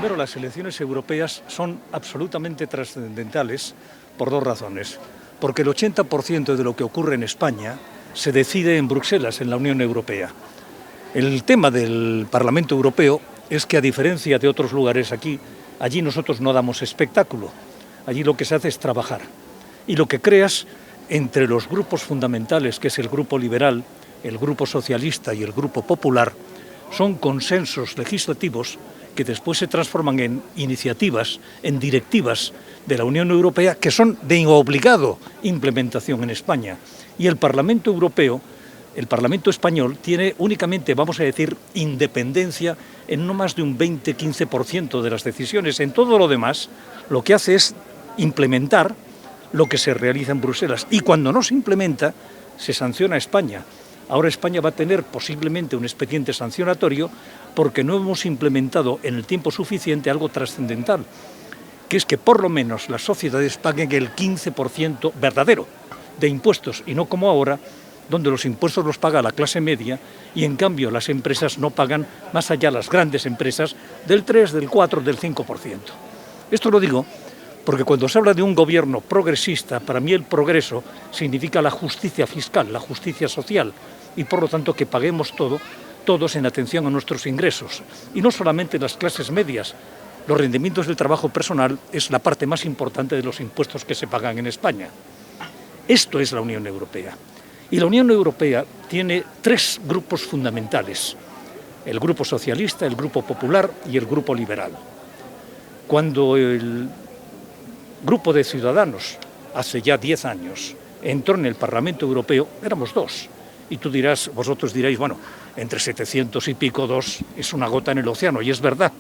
Primero, las elecciones europeas son absolutamente trascendentales por dos razones. Porque el 80% de lo que ocurre en España se decide en Bruselas, en la Unión Europea. El tema del Parlamento Europeo es que, a diferencia de otros lugares allí nosotros no damos espectáculo. Allí lo que se hace es trabajar. Y lo que creas entre los grupos fundamentales, que es el Grupo Liberal, el Grupo Socialista y el Grupo Popular, son consensos legislativos que después se transforman en iniciativas, en directivas de la Unión Europea, que son de obligado implementación en España. Y el Parlamento Europeo, el Parlamento español, tiene únicamente, vamos a decir, independencia en no más de un 20-15% de las decisiones. En todo lo demás, lo que hace es implementar lo que se realiza en Bruselas. Y cuando no se implementa, se sanciona a España. Ahora España va a tener posiblemente un expediente sancionatorio porque no hemos implementado en el tiempo suficiente algo trascendental, que es que por lo menos las sociedades paguen el 15% verdadero de impuestos, y no como ahora, donde los impuestos los paga la clase media y en cambio las empresas no pagan, más allá las grandes empresas, del 3, del 4, del 5%. Esto lo digo porque cuando se habla de un gobierno progresista, para mí el progreso significa la justicia fiscal, la justicia social, y por lo tanto que paguemos todos en atención a nuestros ingresos. Y no solamente las clases medias. Los rendimientos del trabajo personal es la parte más importante de los impuestos que se pagan en España. Esto es la Unión Europea. Y la Unión Europea tiene tres grupos fundamentales: el Grupo Socialista, el Grupo Popular y el Grupo Liberal. Cuando el Grupo de Ciudadanos, hace ya 10 años, entró en el Parlamento Europeo, éramos dos. Y vosotros diréis, bueno, entre 700 y pico, 2 es una gota en el océano, y es verdad.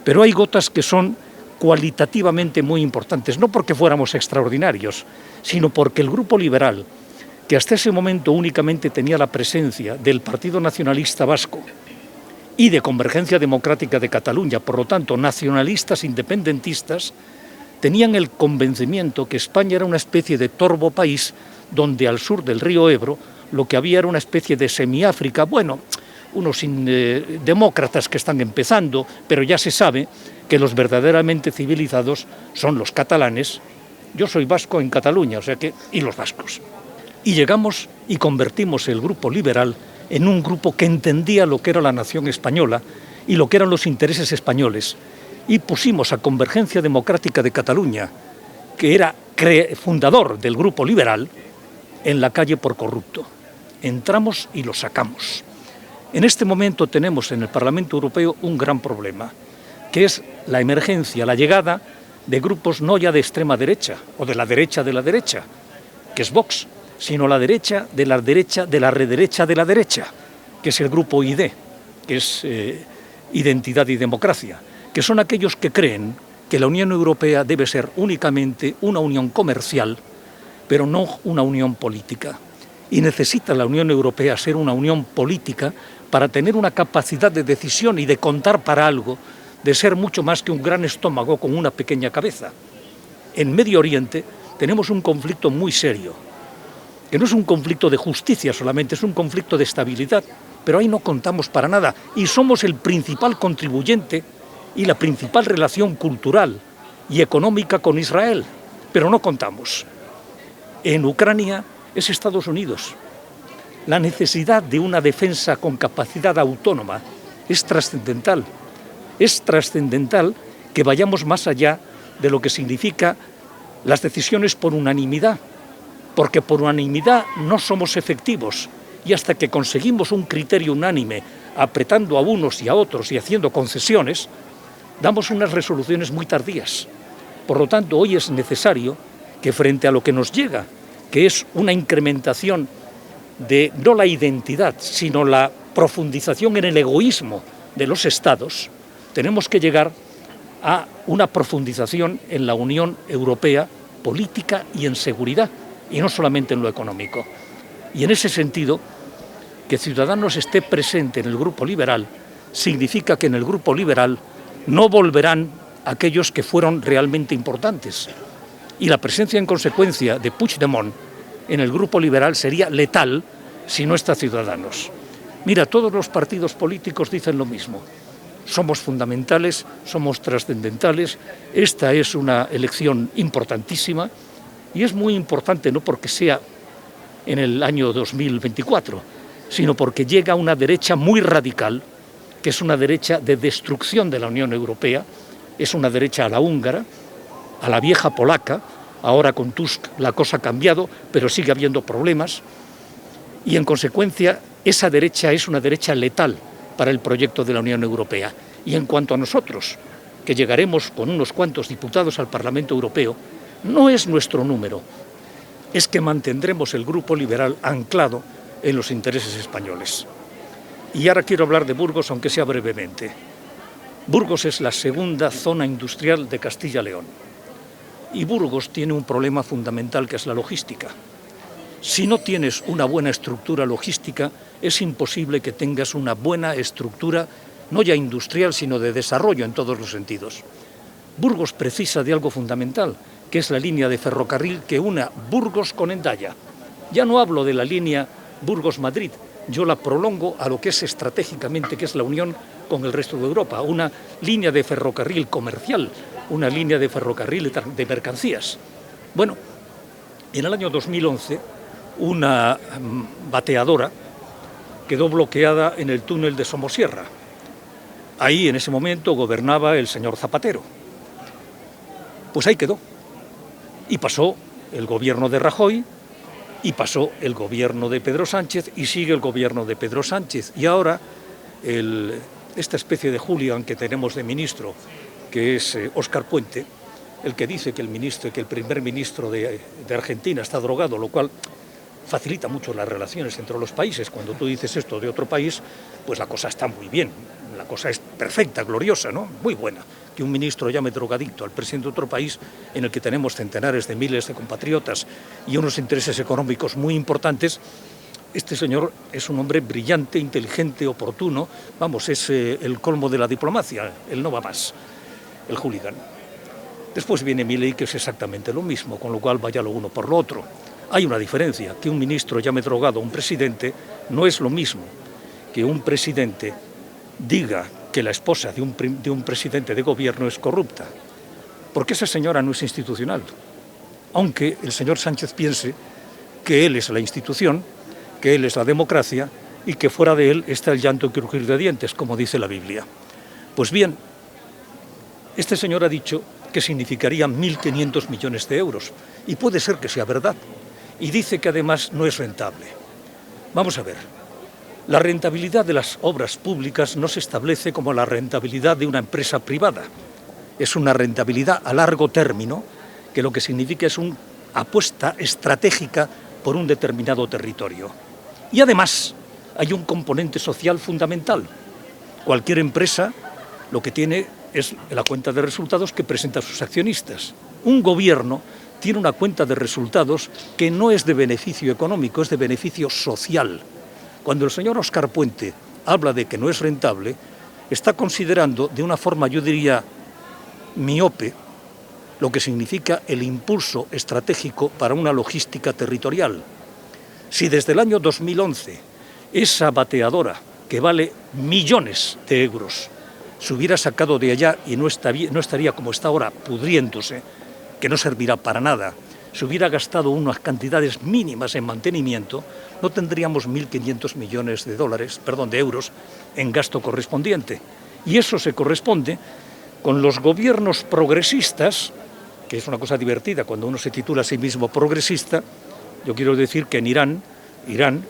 Pero hay gotas que son cualitativamente muy importantes, no porque fuéramos extraordinarios, sino porque el Grupo Liberal, que hasta ese momento únicamente tenía la presencia del Partido Nacionalista Vasco y de Convergencia Democrática de Cataluña, por lo tanto nacionalistas independentistas, tenían el convencimiento que España era una especie de torvo país donde al sur del río Ebro lo que había era una especie de semiáfrica, bueno, unos demócratas que están empezando, pero ya se sabe que los verdaderamente civilizados son los catalanes. Yo soy vasco en Cataluña, y los vascos. Y llegamos y convertimos el Grupo Liberal en un grupo que entendía lo que era la nación española y lo que eran los intereses españoles. Y pusimos a Convergencia Democrática de Cataluña, que era fundador del Grupo Liberal, en la calle por corrupto. Entramos y lo sacamos. En este momento tenemos en el Parlamento Europeo un gran problema, que es la emergencia, la llegada de grupos no ya de extrema derecha o de la derecha, que es Vox, sino la derecha de la derecha de la rederecha de la derecha, que es el Grupo ID, que es Identidad y Democracia, que son aquellos que creen que la Unión Europea debe ser únicamente una unión comercial, pero no una unión política. Y necesita la Unión Europea ser una unión política para tener una capacidad de decisión y de contar para algo, de ser mucho más que un gran estómago con una pequeña cabeza. En Medio Oriente tenemos un conflicto muy serio, que no es un conflicto de justicia solamente, es un conflicto de estabilidad, pero ahí no contamos para nada y somos el principal contribuyente y la principal relación cultural y económica con Israel, pero no contamos. En Ucrania es Estados Unidos. La necesidad de una defensa con capacidad autónoma es trascendental. Es trascendental que vayamos más allá de lo que significa las decisiones por unanimidad, porque por unanimidad no somos efectivos, y hasta que conseguimos un criterio unánime, apretando a unos y a otros y haciendo concesiones, damos unas resoluciones muy tardías. Por lo tanto, hoy es necesario que frente a lo que nos llega, que es una incrementación de no la identidad, sino la profundización en el egoísmo de los Estados, tenemos que llegar a una profundización en la Unión Europea política y en seguridad, y no solamente en lo económico. Y en ese sentido, que Ciudadanos esté presente en el Grupo Liberal significa que en el Grupo Liberal no volverán aquellos que fueron realmente importantes. Y la presencia, en consecuencia, de Puigdemont en el Grupo Liberal sería letal si no está Ciudadanos. Mira, todos los partidos políticos dicen lo mismo. Somos fundamentales, somos trascendentales. Esta es una elección importantísima y es muy importante no porque sea en el año 2024, sino porque llega una derecha muy radical, que es una derecha de destrucción de la Unión Europea, es una derecha a la húngara, a la vieja polaca. Ahora con Tusk la cosa ha cambiado, pero sigue habiendo problemas y en consecuencia esa derecha es una derecha letal para el proyecto de la Unión Europea. Y en cuanto a nosotros, que llegaremos con unos cuantos diputados al Parlamento Europeo, no es nuestro número, es que mantendremos el grupo liberal anclado en los intereses españoles. Y ahora quiero hablar de Burgos, aunque sea brevemente. Burgos es la segunda zona industrial de Castilla-León. Y Burgos tiene un problema fundamental, que es la logística. Si no tienes una buena estructura logística, es imposible que tengas una buena estructura, no ya industrial, sino de desarrollo en todos los sentidos. Burgos precisa de algo fundamental, que es la línea de ferrocarril que una Burgos con Hendaya. Ya no hablo de la línea Burgos-Madrid, yo la prolongo a lo que es estratégicamente, que es la unión con el resto de Europa, una línea de ferrocarril comercial, una línea de ferrocarril de mercancías. Bueno, en el año 2011, una bateadora quedó bloqueada en el túnel de Somosierra. Ahí, en ese momento, gobernaba el señor Zapatero. Pues ahí quedó. Y pasó el gobierno de Rajoy, y pasó el gobierno de Pedro Sánchez, y sigue el gobierno de Pedro Sánchez. Y ahora, esta especie de hooligan que tenemos de ministro, que es Óscar Puente, el que dice que el primer ministro de Argentina está drogado, lo cual facilita mucho las relaciones entre los países. Cuando tú dices esto de otro país, pues la cosa está muy bien, la cosa es perfecta, gloriosa, ¿no? Muy buena. Que un ministro llame drogadicto al presidente de otro país en el que tenemos centenares de miles de compatriotas y unos intereses económicos muy importantes. Este señor es un hombre brillante, inteligente, oportuno, vamos, es el colmo de la diplomacia, él no va más, el hooligan. Después viene Milei, que es exactamente lo mismo, con lo cual vaya lo uno por lo otro. Hay una diferencia, que un ministro llame drogado a un presidente no es lo mismo que un presidente diga que la esposa de un presidente de gobierno es corrupta, porque esa señora no es institucional, aunque el señor Sánchez piense que él es la institución, que él es la democracia y que fuera de él está el llanto y crujir de dientes, como dice la Biblia. Pues bien, este señor ha dicho que significaría 1.500 millones de euros, y puede ser que sea verdad, y dice que además no es rentable. Vamos a ver, la rentabilidad de las obras públicas no se establece como la rentabilidad de una empresa privada, es una rentabilidad a largo término, que lo que significa es una apuesta estratégica por un determinado territorio. Y además hay un componente social fundamental. Cualquier empresa lo que tiene es la cuenta de resultados que presenta a sus accionistas. Un gobierno tiene una cuenta de resultados que no es de beneficio económico, es de beneficio social. Cuando el señor Óscar Puente habla de que no es rentable, está considerando de una forma, yo diría, miope, lo que significa el impulso estratégico para una logística territorial. Si desde el año 2011 esa bateadora, que vale millones de euros, se hubiera sacado de allá y no estaría como está ahora, pudriéndose, que no servirá para nada, se hubiera gastado unas cantidades mínimas en mantenimiento, no tendríamos 1.500 millones de euros en gasto correspondiente. Y eso se corresponde con los gobiernos progresistas, que es una cosa divertida cuando uno se titula a sí mismo progresista. Yo quiero decir que en Irán,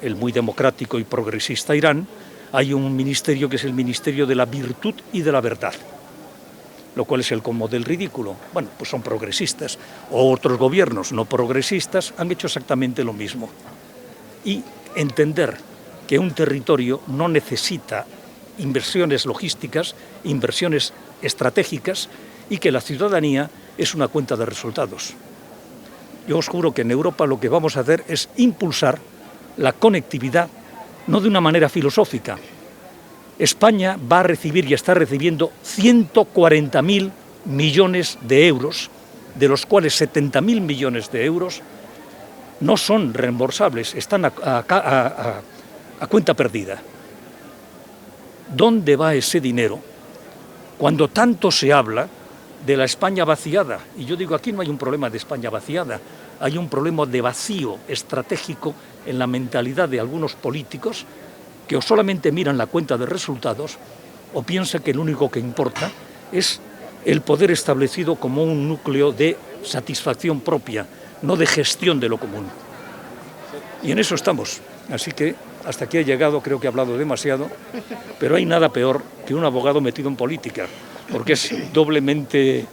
el muy democrático y progresista Irán, hay un ministerio que es el Ministerio de la Virtud y de la Verdad, lo cual es el colmo del ridículo. Bueno, pues son progresistas. O otros gobiernos no progresistas han hecho exactamente lo mismo. Y entender que un territorio no necesita inversiones logísticas, inversiones estratégicas, y que la ciudadanía es una cuenta de resultados. Yo os juro que en Europa lo que vamos a hacer es impulsar la conectividad, no de una manera filosófica. España va a recibir y está recibiendo 140.000 millones de euros, de los cuales 70.000 millones de euros no son reembolsables, están a cuenta perdida. ¿Dónde va ese dinero Cuando tanto se habla de la España vaciada, y yo digo, aquí no hay un problema de España vaciada, hay un problema de vacío estratégico en la mentalidad de algunos políticos que o solamente miran la cuenta de resultados o piensan que lo único que importa es el poder establecido como un núcleo de satisfacción propia, no de gestión de lo común. Y en eso estamos. Así que hasta aquí he llegado, creo que he hablado demasiado, pero hay nada peor que un abogado metido en política, porque es doblemente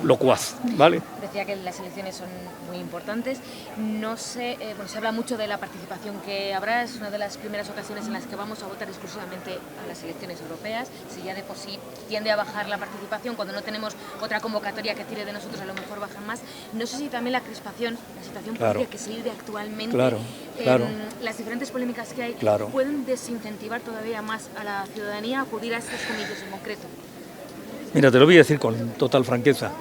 locuaz, ¿vale? Decía que las elecciones son muy importantes. No sé, se habla mucho de la participación que habrá. Es una de las primeras ocasiones en las que vamos a votar exclusivamente a las elecciones europeas. Si ya de por sí tiende a bajar la participación, cuando no tenemos otra convocatoria que tire de nosotros, a lo mejor bajan más. No sé si también la crispación, la situación política que se vive actualmente, las diferentes polémicas que hay, pueden desincentivar todavía más a la ciudadanía a acudir a estos comicios en concreto. Mira, te lo voy a decir con total franqueza.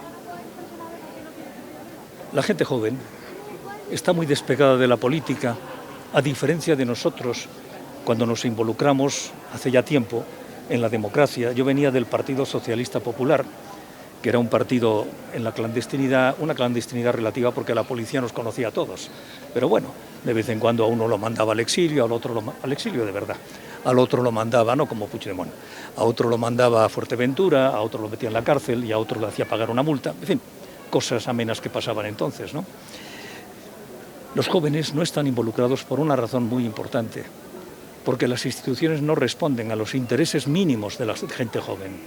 La gente joven está muy despegada de la política, a diferencia de nosotros, cuando nos involucramos hace ya tiempo en la democracia. Yo venía del Partido Socialista Popular, que era un partido en la clandestinidad, una clandestinidad relativa porque la policía nos conocía a todos. Pero bueno, de vez en cuando a uno lo mandaba al exilio, al otro al exilio de verdad. Al otro lo mandaba, no como Puigdemont, a otro lo mandaba a Fuerteventura, a otro lo metía en la cárcel y a otro le hacía pagar una multa. En fin, cosas amenas que pasaban entonces, ¿no? Los jóvenes no están involucrados por una razón muy importante, porque las instituciones no responden a los intereses mínimos de la gente joven.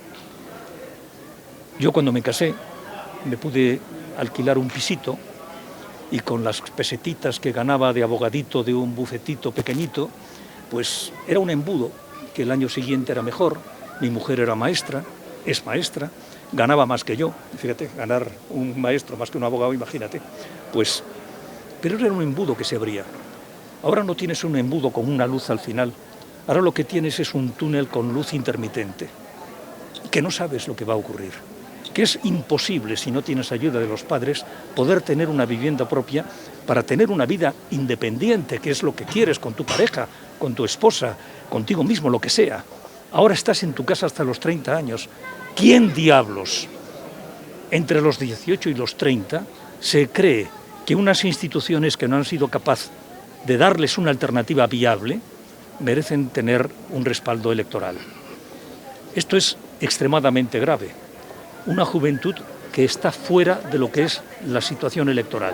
Yo cuando me casé me pude alquilar un pisito y con las pesetitas que ganaba de abogadito de un bufetito pequeñito, pues era un embudo, que el año siguiente era mejor, mi mujer era maestra, es maestra, ganaba más que yo, fíjate, ganar un maestro más que un abogado, imagínate, pues, pero era un embudo que se abría. Ahora no tienes un embudo con una luz al final, ahora lo que tienes es un túnel con luz intermitente, que no sabes lo que va a ocurrir, que es imposible, si no tienes ayuda de los padres, poder tener una vivienda propia para tener una vida independiente, que es lo que quieres con tu pareja, con tu esposa, contigo mismo, lo que sea. Ahora estás en tu casa hasta los 30 años. ¿Quién diablos, entre los 18 y los 30, se cree que unas instituciones que no han sido capaces de darles una alternativa viable merecen tener un respaldo electoral? Esto es extremadamente grave. Una juventud que está fuera de lo que es la situación electoral.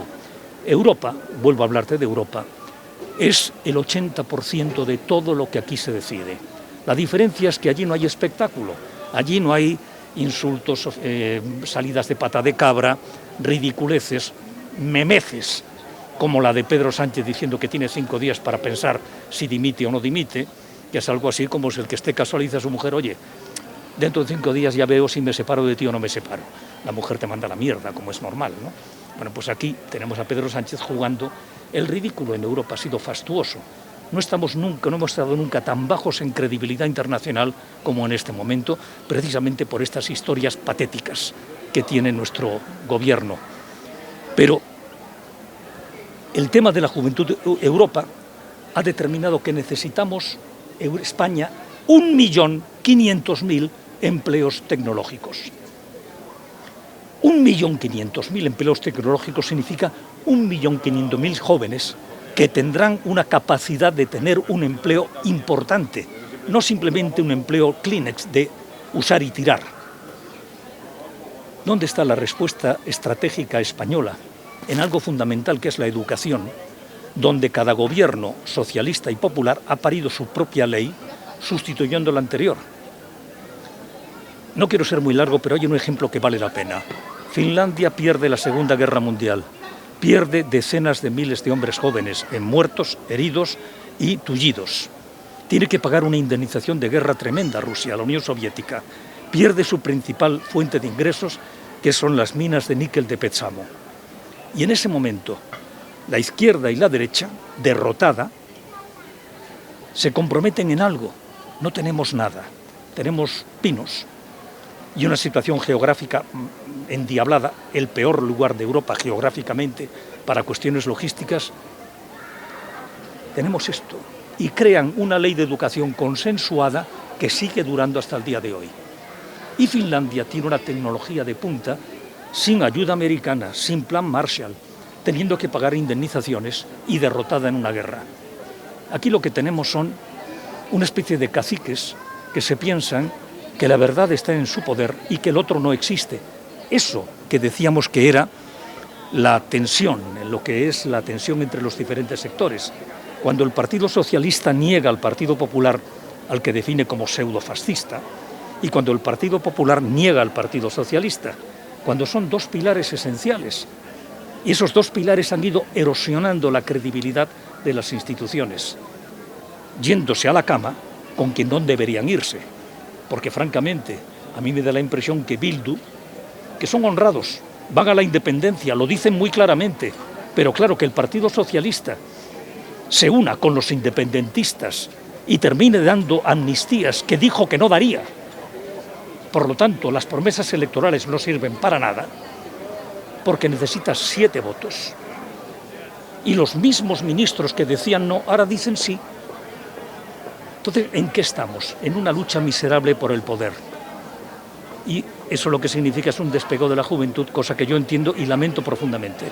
Europa, vuelvo a hablarte de Europa, es el 80% de todo lo que aquí se decide. La diferencia es que allí no hay espectáculo, allí no hay insultos, salidas de pata de cabra, ridiculeces, memeces, como la de Pedro Sánchez diciendo que tiene 5 días para pensar si dimite o no dimite, que es algo así como si el que esté casado le dice a su mujer, oye, dentro de 5 días ya veo si me separo de ti o no me separo. La mujer te manda la mierda, como es normal, ¿no? Bueno, pues aquí tenemos a Pedro Sánchez jugando. El ridículo en Europa ha sido fastuoso. No hemos estado nunca tan bajos en credibilidad internacional como en este momento, precisamente por estas historias patéticas que tiene nuestro gobierno. Pero el tema de la juventud, Europa ha determinado que necesitamos, España, 1.500.000 empleos tecnológicos. 1.500.000 empleos tecnológicos significa 1.500.000 jóvenes que tendrán una capacidad de tener un empleo importante, no simplemente un empleo Kleenex de usar y tirar. ¿Dónde está la respuesta estratégica española en algo fundamental que es la educación, donde cada gobierno socialista y popular ha parido su propia ley sustituyendo la anterior? No quiero ser muy largo, pero hay un ejemplo que vale la pena. Finlandia pierde la Segunda Guerra Mundial, pierde decenas de miles de hombres jóvenes en muertos, heridos y tullidos. Tiene que pagar una indemnización de guerra tremenda a Rusia, a la Unión Soviética. Pierde su principal fuente de ingresos, que son las minas de níquel de Petsamo. Y en ese momento, la izquierda y la derecha, derrotada, se comprometen en algo. No tenemos nada, tenemos pinos y una situación geográfica endiablada, el peor lugar de Europa geográficamente para cuestiones logísticas. Tenemos esto y crean una ley de educación consensuada que sigue durando hasta el día de hoy. Y Finlandia tiene una tecnología de punta sin ayuda americana, sin plan Marshall, teniendo que pagar indemnizaciones y derrotada en una guerra. Aquí lo que tenemos son una especie de caciques que se piensan que la verdad está en su poder y que el otro no existe. Eso que decíamos que era la tensión, lo que es la tensión entre los diferentes sectores. Cuando el Partido Socialista niega al Partido Popular, al que define como pseudofascista, y cuando el Partido Popular niega al Partido Socialista, cuando son dos pilares esenciales. Y esos dos pilares han ido erosionando la credibilidad de las instituciones, yéndose a la cama con quien no deberían irse. Porque francamente, a mí me da la impresión que Bildu, que son honrados, van a la independencia, lo dicen muy claramente, pero claro, que el Partido Socialista se una con los independentistas y termine dando amnistías que dijo que no daría. Por lo tanto, las promesas electorales no sirven para nada, porque necesitas 7 votos. Y los mismos ministros que decían no, ahora dicen sí. Entonces, ¿en qué estamos? En una lucha miserable por el poder. Y eso lo que significa es un despego de la juventud, cosa que yo entiendo y lamento profundamente.